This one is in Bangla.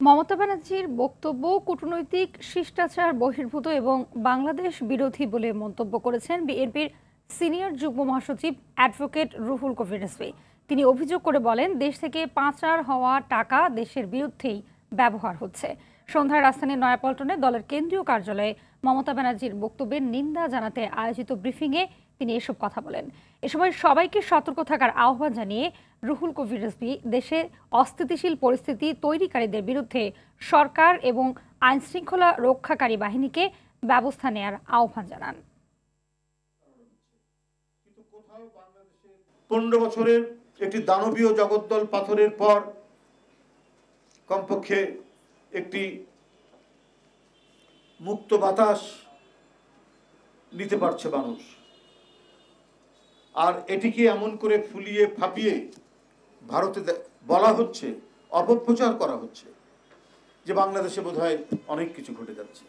মমতা ব্যানার্জির বক্তব্য কূটনৈতিক শিষ্টাচার বহির্ভূত এবং বাংলাদেশ বিরোধী বলে মন্তব্য করেছেন বিএনপির সিনিয়র যুগ্ম মহাসচিব অ্যাডভোকেট রুহুল কবির রিজভী। তিনি অভিযোগ করে বলেন, দেশ থেকে পাচার হওয়া টাকা দেশের বিরুদ্ধেই ব্যবহার হচ্ছে। সন্ধ্যায় রাজধানীর নয়াপল্টনে দলের কেন্দ্রীয় কার্যালয়ে মমতা ব্যানার্জির বক্তব্যের নিন্দা জানাতে আয়োজিত ব্রিফিংয়ে তিনি এসব কথা বলেন। এ সময় সবাইকে সতর্ক থাকার আহ্বান জানিয়ে রুহুল কবির রিজভী দেশে অস্থিতিশীল পরিস্থিতি তৈরিকারীদের বিরুদ্ধে সরকার এবং আইনশৃঙ্খলা রক্ষাকারী বাহিনীকে ব্যবস্থা নেয়ার আহ্বান জানান। 15 বছরের একটি দানবীয় জগদ্দল পাথরের পর কমপক্ষে একটি মুক্ত বাতাস নিতে পারছে মানুষ। আর এটিকে এমন করে ফুলিয়ে ফাঁপিয়ে ভারতে বলা হচ্ছে, অপপ্রচার করা হচ্ছে যে বাংলাদেশে বোধহয় অনেক কিছু ঘটে যাচ্ছে।